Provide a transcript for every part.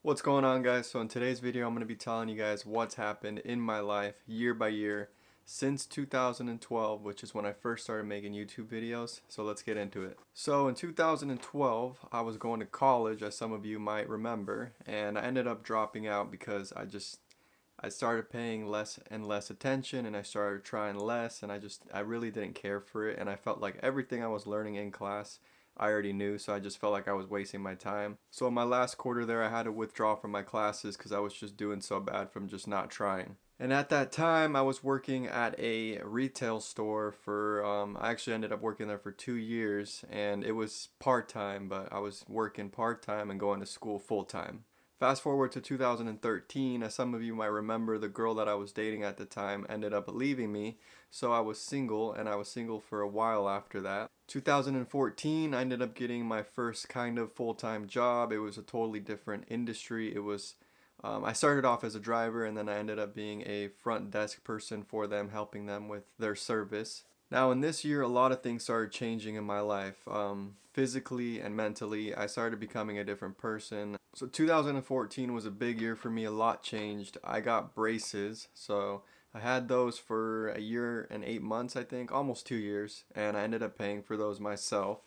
What's going on, guys? So in today's video I'm going to be telling you guys what's happened in my life year by year since 2012, which is when I first started making YouTube videos. So let's get into it. So in 2012 I was going to college, as some of you might remember, and I ended up dropping out because I started paying less and less attention, and I started trying less, and I really didn't care for it, and I felt like everything I was learning in class I already knew, so I just felt like I was wasting my time. So in my last quarter there, I had to withdraw from my classes because I was just doing so bad from just not trying. And at that time, I was working at a retail store for, I actually ended up working there for 2 years, and it was part-time, but I was working part-time and going to school full-time. Fast forward to 2013, as some of you might remember, the girl that I was dating at the time ended up leaving me, so I was single, and I was single for a while after that. 2014, I ended up getting my first kind of full-time job. It was a totally different industry. I started off as a driver, and then I ended up being a front desk person for them, helping them with their service. Now in this year, a lot of things started changing in my life. Physically and mentally, I started becoming a different person. So 2014 was a big year for me. A lot changed. I got braces, so I had those for a year and 8 months, I think, almost 2 years, and I ended up paying for those myself.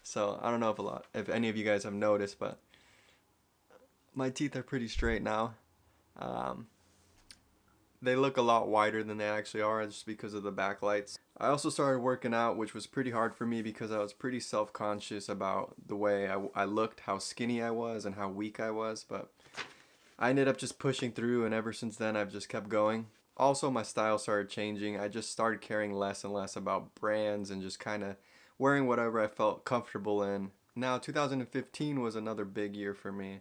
So I don't know if any of you guys have noticed, but my teeth are pretty straight now. Um, they look a lot wider than they actually are just because of the backlights. I also started working out, which was pretty hard for me because I was pretty self-conscious about the way I looked, how skinny I was, and how weak I was, but I ended up just pushing through, and ever since then I've just kept going. Also, my style started changing. I just started caring less and less about brands and just kind of wearing whatever I felt comfortable in. Now, 2015 was another big year for me.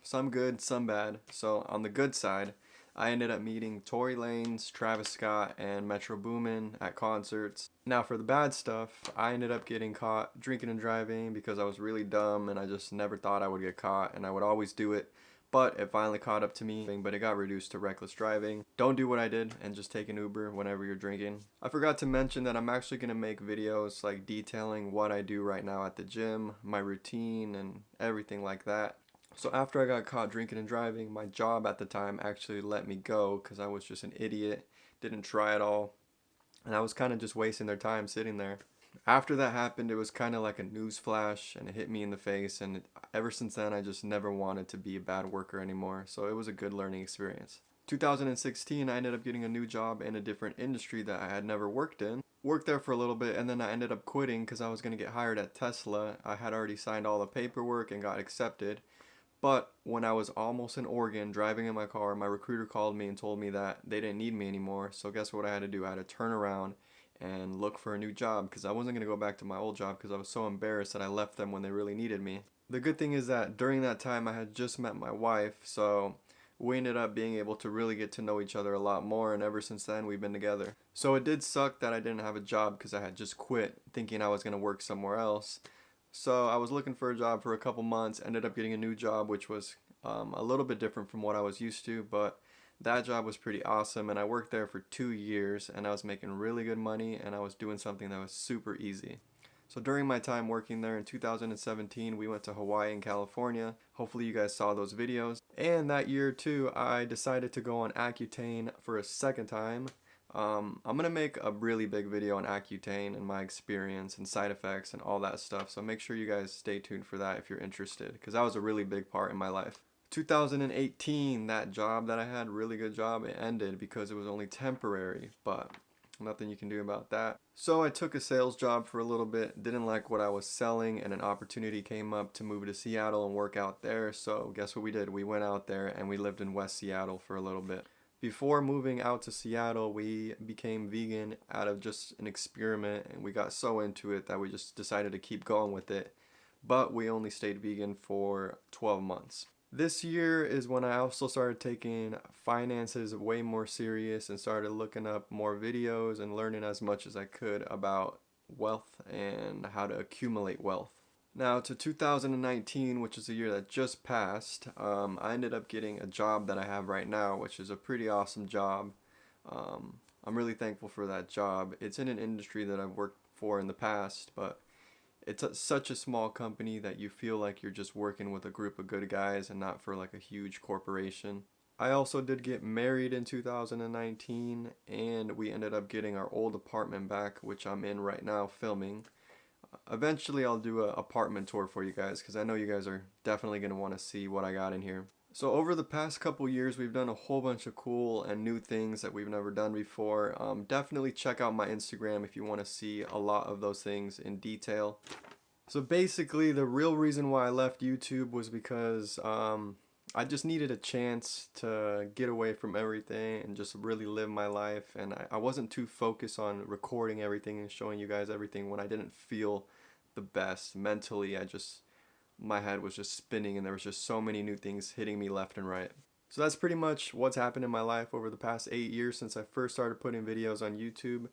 Some good, some bad. So on the good side, I ended up meeting Tory Lanez, Travis Scott, and Metro Boomin at concerts. Now for the bad stuff, I ended up getting caught drinking and driving because I was really dumb and I just never thought I would get caught, and I would always do it. But it finally caught up to me, but it got reduced to reckless driving. Don't do what I did and just take an Uber whenever you're drinking. I forgot to mention that I'm actually going to make videos like detailing what I do right now at the gym, my routine, and everything like that. So after I got caught drinking and driving, my job at the time actually let me go because I was just an idiot, didn't try at all, and I was kind of just wasting their time sitting there. After that happened, it was kind of like a news flash, and it hit me in the face, and ever since then I just never wanted to be a bad worker anymore, so it was a good learning experience. 2016, I ended up getting a new job in a different industry that I had never worked in. Worked there for a little bit, and then I ended up quitting because I was going to get hired at Tesla. I had already signed all the paperwork and got accepted. But when I was almost in Oregon driving in my car, my recruiter called me and told me that they didn't need me anymore. So guess what I had to do? I had to turn around and look for a new job because I wasn't going to go back to my old job because I was so embarrassed that I left them when they really needed me. The good thing is that during that time I had just met my wife, so we ended up being able to really get to know each other a lot more, and ever since then we've been together. So it did suck that I didn't have a job because I had just quit thinking I was going to work somewhere else. So I was looking for a job for a couple months, ended up getting a new job, which was a little bit different from what I was used to, but that job was pretty awesome, and I worked there for 2 years, and I was making really good money, and I was doing something that was super easy. So during my time working there in 2017, we went to Hawaii and California. Hopefully you guys saw those videos. And that year too, I decided to go on Accutane for a second time. I'm gonna make a really big video on Accutane and my experience and side effects and all that stuff, so make sure you guys stay tuned for that if you're interested, because that was a really big part in my life. 2018, that job that I had, really good job, it ended because it was only temporary, but nothing you can do about that. So I took a sales job for a little bit, didn't like what I was selling, and an opportunity came up to move to Seattle and work out there, so guess what we did? We went out there and we lived in West Seattle for a little bit. Before moving out to Seattle, we became vegan out of just an experiment, and we got so into it that we just decided to keep going with it. But we only stayed vegan for 12 months. This year is when I also started taking finances way more serious and started looking up more videos and learning as much as I could about wealth and how to accumulate wealth. Now to 2019, which is the year that just passed, I ended up getting a job that I have right now, which is a pretty awesome job. I'm really thankful for that job. It's in an industry that I've worked for in the past, but it's such a small company that you feel like you're just working with a group of good guys and not for like a huge corporation. I also did get married in 2019, and we ended up getting our old apartment back, which I'm in right now filming. Eventually I'll do an apartment tour for you guys because I know you guys are definitely going to want to see what I got in here. So over the past couple years, we've done a whole bunch of cool and new things that we've never done before. Definitely check out my Instagram if you want to see a lot of those things in detail. So basically, the real reason why I left YouTube was because I just needed a chance to get away from everything and just really live my life. And I wasn't too focused on recording everything and showing you guys everything when I didn't feel the best. Mentally, my head was just spinning and there was just so many new things hitting me left and right. So that's pretty much what's happened in my life over the past 8 years since I first started putting videos on YouTube.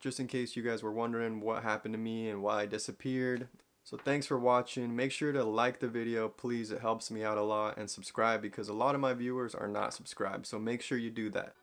Just in case you guys were wondering what happened to me and why I disappeared. So thanks for watching. Make sure to like the video, please. It helps me out a lot. And subscribe because a lot of my viewers are not subscribed. So make sure you do that.